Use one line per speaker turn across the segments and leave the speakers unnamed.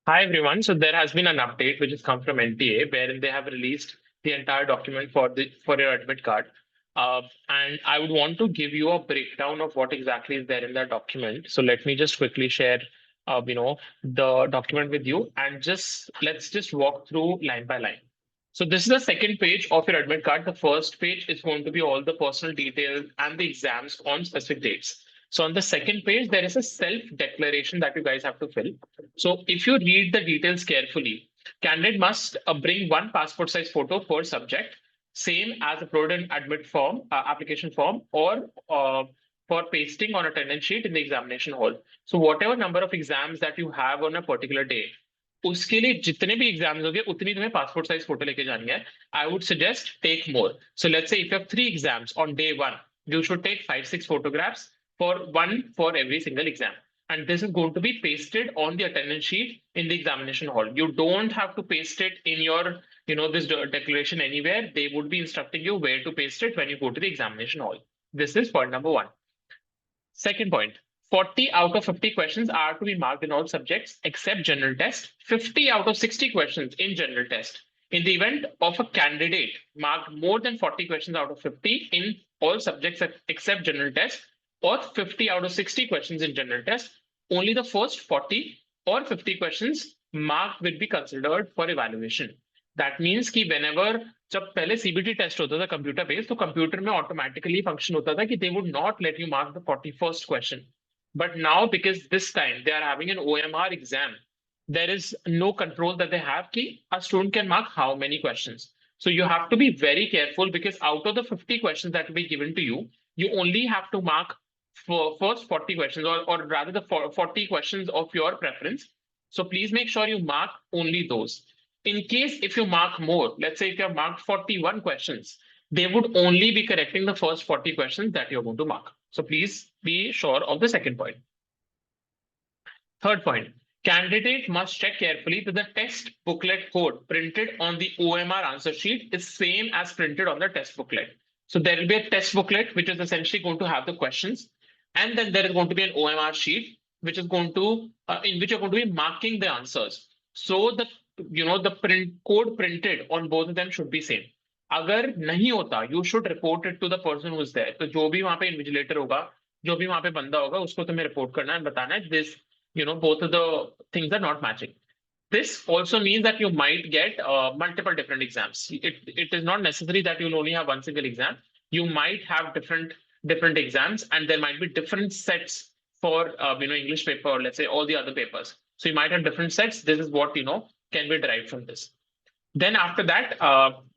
Hi everyone. So there has been an update which has come from NTA wherein they have released the entire document for your admit card. And I would want to give you a breakdown of what exactly is there in that document. So let me just quickly share the document with you and just let's just walk through line by line. So this is the second page of your admit card. The first page is going to be all the personal details and the exams on specific dates. So on the second page, there is a self declaration that you guys have to fill. So if you read the details carefully, candidate must bring one passport size photo per subject, same as uploaded in admit form, application form, or for pasting on attendance sheet in the examination hall. So whatever number of exams that you have on a particular day, उसके लिए जितने भी exams होंगे उतनी तुम्हें passport size photo लेके जानी है. I would suggest take more. So let's say if you have 3 exams on day 1, you should take 5-6 photographs for one for every single exam, and this is going to be pasted on the attendance sheet in the examination hall. You don't have to paste it in your this declaration anywhere. They would be instructing you where to paste it when you go to the examination hall. This is point number 1. Second point, 40 out of 50 questions are to be marked in all subjects except general test, 50 out of 60 questions in general test. In the event of a candidate marked more than 40 questions out of 50 in all subjects except general test, or 50 out of 60 questions in general test, only the first 40 or 50 questions marked will be considered for evaluation. That means कि whenever जब पहले CBT test होता था computer based, तो computer में automatically function होता था कि they would not let you mark the 41st question. But now because this time they are having an OMR exam, there is no control that they have ki a student can mark how many questions. So you have to be very careful because out of the 50 questions that will be given to you, you only have to mark for first 40 questions, or rather the 40 questions of your preference. So please make sure you mark only those. In case if you mark more, let's say if you have marked 41 questions, they would only be correcting the first 40 questions that you're going to mark. So please be sure of the second point. Third point, candidate must check carefully that the test booklet code printed on the OMR answer sheet is same as printed on the test booklet. So there will be a test booklet, which is essentially going to have the questions. And then there is going to be an OMR sheet, which is going to, in which you're going to be marking the answers. So the print code printed on both of them should be same. अगर नहीं होता, you should report it to the person who is there. तो जो भी वहां पे invigilator होगा, जो भी वहां पे बंदा होगा, उसको तुम्हें रिपोर्ट करना है, बताना है this, both of the things are not matching. This also means that you might get multiple different exams. It is not necessary that you'll only have one single exam. You might have different exams, and there might be different sets for English paper, or let's say all the other papers. So you might have different sets. This is what can be derived from this. Then after that,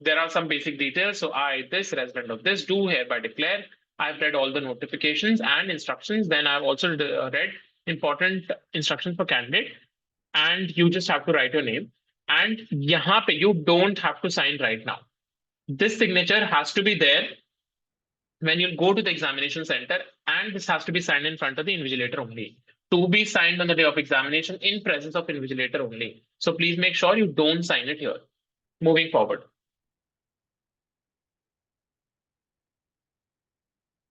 there are some basic details. So I, this resident of this, do hereby declare. I've read all the notifications and instructions. Then I've also read important instructions for candidate, and you just have to write your name. And यहाँ पे you don't have to sign right now. This signature has to be there when you go to the examination center, and this has to be signed in front of the invigilator only. To be signed on the day of examination in presence of invigilator only. So please make sure you don't sign it here. Moving forward.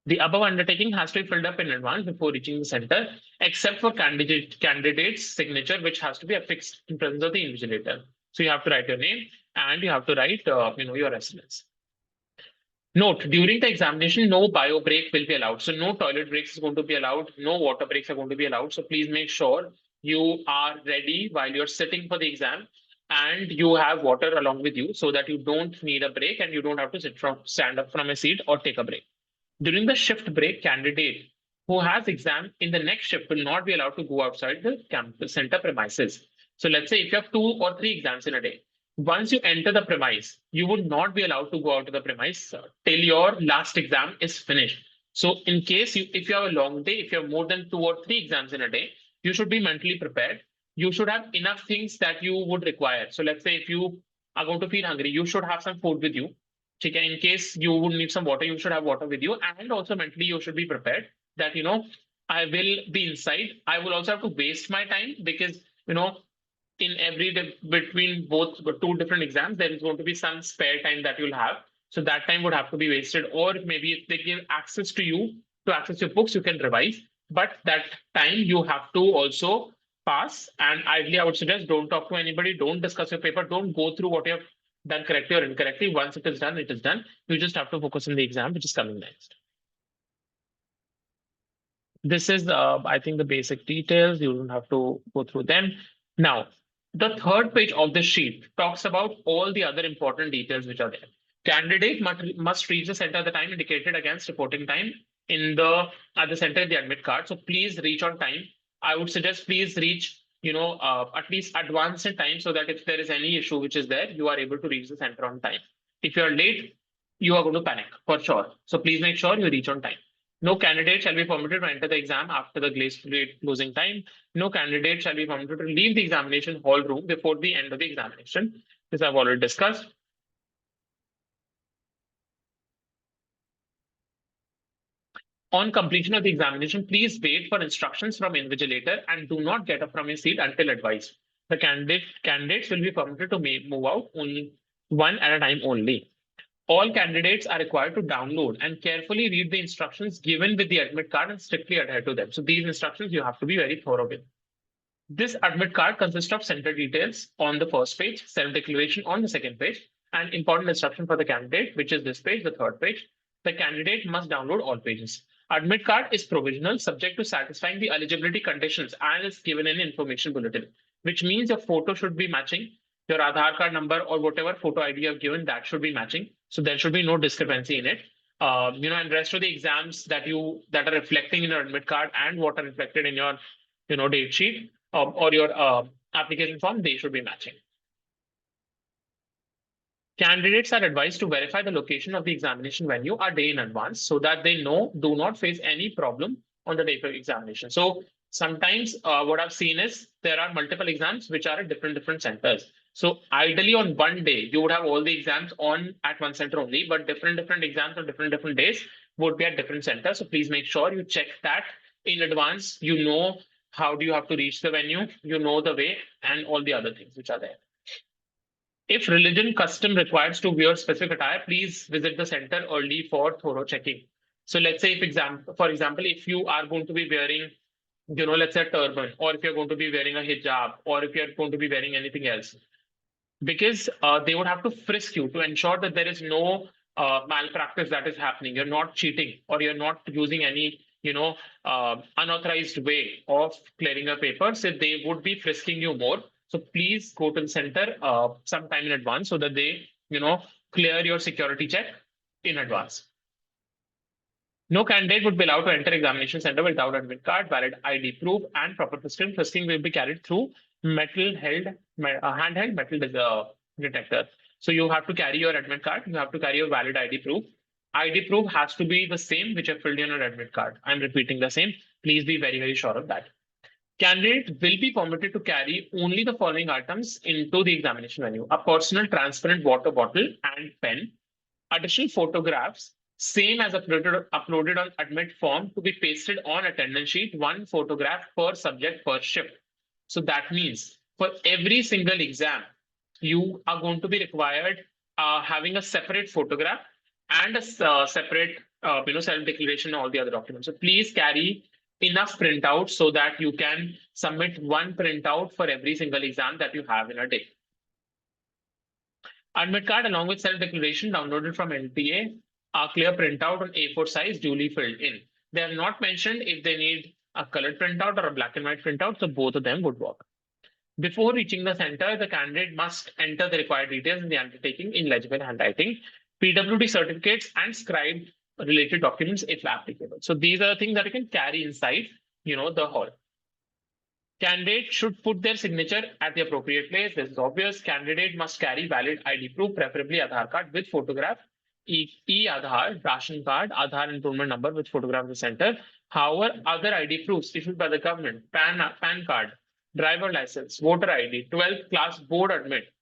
The above undertaking has to be filled up in advance before reaching the center, except for candidate's signature, which has to be affixed in presence of the invigilator. So you have to write your name and you have to write, your residence. Note, during the examination, no bio break will be allowed. So no toilet breaks is going to be allowed. No water breaks are going to be allowed. So please make sure you are ready while you're sitting for the exam, and you have water along with you so that you don't need a break and you don't have to stand up from a seat or take a break. During the shift break, candidate who has exam in the next shift will not be allowed to go outside the campus center premises. So let's say if you have 2 or 3 exams in a day, once you enter the premise, you would not be allowed to go out to the premise till your last exam is finished. So in case if you have a long day, if you have more than 2 or 3 exams in a day, you should be mentally prepared. You should have enough things that you would require. So let's say if you are going to feel hungry, you should have some food with you. In case you would need some water, you should have water with you. And also mentally, you should be prepared that, I will be inside. I will also have to waste my time because, in every day between both 2 different exams, there is going to be some spare time that you'll have. So that time would have to be wasted. Or maybe if they give access to you to access your books, you can revise. But that time you have to also pass. And ideally, I would suggest don't talk to anybody, don't discuss your paper, don't go through what you have done correctly or incorrectly. Once it is done, it is done. You just have to focus on the exam, which is coming next. This is, I think, the basic details. You don't have to go through them. Now, the third page of the sheet talks about all the other important details which are there. Candidate must reach the center at the time indicated against reporting time in the at the center of the admit card. So please reach on time. I would suggest please reach, at least advance in time so that if there is any issue which is there, you are able to reach the center on time. If you are late, you are going to panic for sure. So please make sure you reach on time. No candidate shall be permitted to enter the exam after the closing time. No candidate shall be permitted to leave the examination hall room before the end of the examination. This I've already discussed. On completion of the examination, please wait for instructions from invigilator and do not get up from your seat until advised. The candidates will be permitted to move out only one at a time only. All candidates are required to download and carefully read the instructions given with the admit card and strictly adhere to them. So these instructions you have to be very thorough with. This admit card consists of center details on the first page, self-declaration on the second page, and important instruction for the candidate, which is this page, the third page. The candidate must download all pages. Admit card is provisional, subject to satisfying the eligibility conditions and is given in information bulletin, which means your photo should be matching. Your Aadhaar card number or whatever photo ID you have given, that should be matching. So there should be no discrepancy in it. And rest of the exams that are reflecting in your admit card and what are reflected in your, date sheet or your application form, they should be matching. Candidates are advised to verify the location of the examination venue a day in advance so that they do not face any problem on the day of examination. So sometimes what I've seen is there are multiple exams which are at different centers. So ideally on one day, you would have all the exams on at one center only, but different exams on different days would be at different centers. So please make sure you check that in advance. You know how do you have to reach the venue, you know the way and all the other things which are there. If religion custom requires to wear specific attire, please visit the center early for thorough checking. So let's say for example, if you are going to be wearing, let's say a turban, or if you're going to be wearing a hijab, or if you're going to be wearing anything else, because they would have to frisk you to ensure that there is no malpractice that is happening. You're not cheating or you're not using any, unauthorized way of clearing your papers. So they would be frisking you more. So please go to the center sometime in advance so that they, clear your security check in advance. No candidate would be allowed to enter examination center without admit card, valid ID proof, and proper prescription. Frisking will be carried through handheld metal detector. So you have to carry your admit card. You have to carry your valid ID proof. ID proof has to be the same which I filled in your admit card. I'm repeating the same. Please be very sure of that. Candidate will be permitted to carry only the following items into the examination venue: a personal transparent water bottle and pen, additional photographs, same as uploaded on admit form, to be pasted on attendance sheet, one photograph per subject per shift. So that means for every single exam, you are going to be required having a separate photograph and a separate self-declaration and all the other documents. So please carry enough printouts so that you can submit one printout for every single exam that you have in a day. Admit card along with self-declaration downloaded from LTA, a clear printout on A4 size duly filled in. They have not mentioned if they need a colored printout or a black and white printout, so both of them would work. Before reaching the center, the candidate must enter the required details in the undertaking in legible handwriting, PWD certificates and scribed related documents if applicable. So these are the things that you can carry inside, the hall. Candidate should put their signature at the appropriate place. This is obvious. Candidate must carry valid ID proof, preferably Aadhaar card with photograph, e-Aadhaar, ration card, Aadhaar enrollment number with photograph of the center. However, other ID proofs issued by the government, PAN card, driver license, voter ID, 12th class board admit,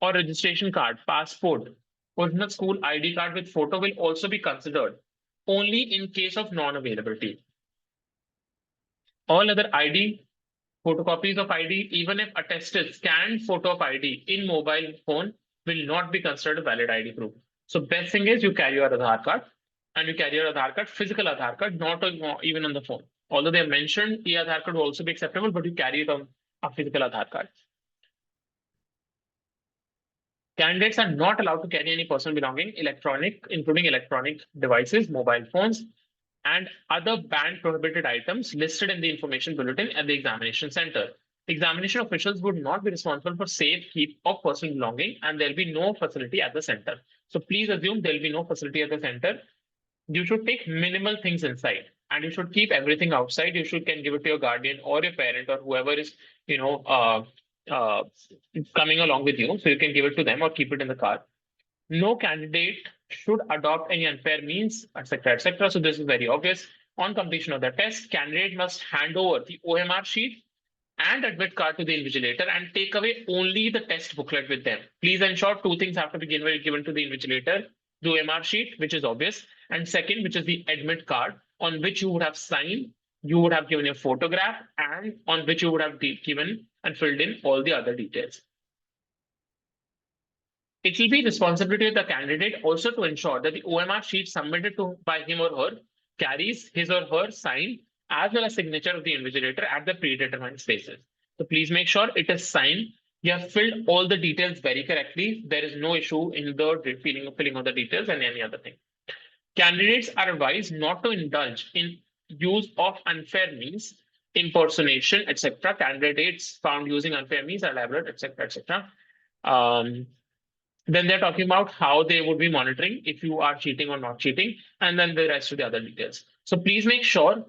or registration card, passport, original school ID card with photo will also be considered only in case of non-availability. All other ID, photocopies of ID, even if attested scanned photo of ID in mobile phone, will not be considered a valid ID proof. So best thing is you carry your Aadhaar card, and you carry your Aadhaar card, physical Aadhaar card, not even on the phone. Although they have mentioned e-Aadhaar card will also be acceptable, but you carry it on a physical Aadhaar card. Candidates are not allowed to carry any personal belonging, including electronic devices, mobile phones, and other banned prohibited items listed in the information bulletin at the examination center. Examination officials would not be responsible for safe keep of personal belonging, and there'll be no facility at the center. So please assume there'll be no facility at the center. You should take minimal things inside, and you should keep everything outside. You should can give it to your guardian or your parent or whoever is, you know, uh, coming along with you. So you can give it to them or keep it in the car. No candidate should adopt any unfair means, etc., etc. So this is very obvious. On completion of the test, candidate must hand over the OMR sheet and admit card to the invigilator and take away only the test booklet with them. Please ensure two things have to be given to the invigilator: the OMR sheet, which is obvious, and second, which is the admit card, on which you would have signed, you would have given your photograph, and on which you would have given and filled in all the other details. It will be responsibility of the candidate also to ensure that the OMR sheet submitted by him or her carries his or her sign as well as signature of the invigilator at the predetermined spaces. So please make sure it is signed. You have filled all the details very correctly. There is no issue in the filling of the details and any other thing. Candidates are advised not to indulge in use of unfair means, impersonation, etc. Candidates found using unfair means are liable, etc., etc. Then they're talking about how they would be monitoring if you are cheating or not cheating, and then the rest of the other details. So please make sure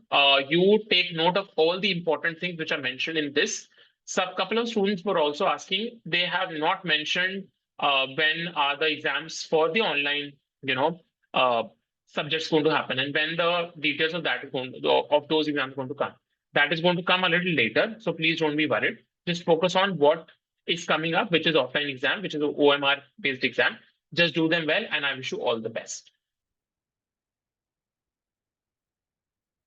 you take note of all the important things which are mentioned in this. So a couple of students were also asking, they have not mentioned when are the exams for the online, uh, subjects going to happen, and when the details of that is of those exams going to come. That is going to come a little later, so please don't be worried. Just focus on what is coming up, which is offline exam, which is an OMR based exam. Just do them well, and I wish you all the best.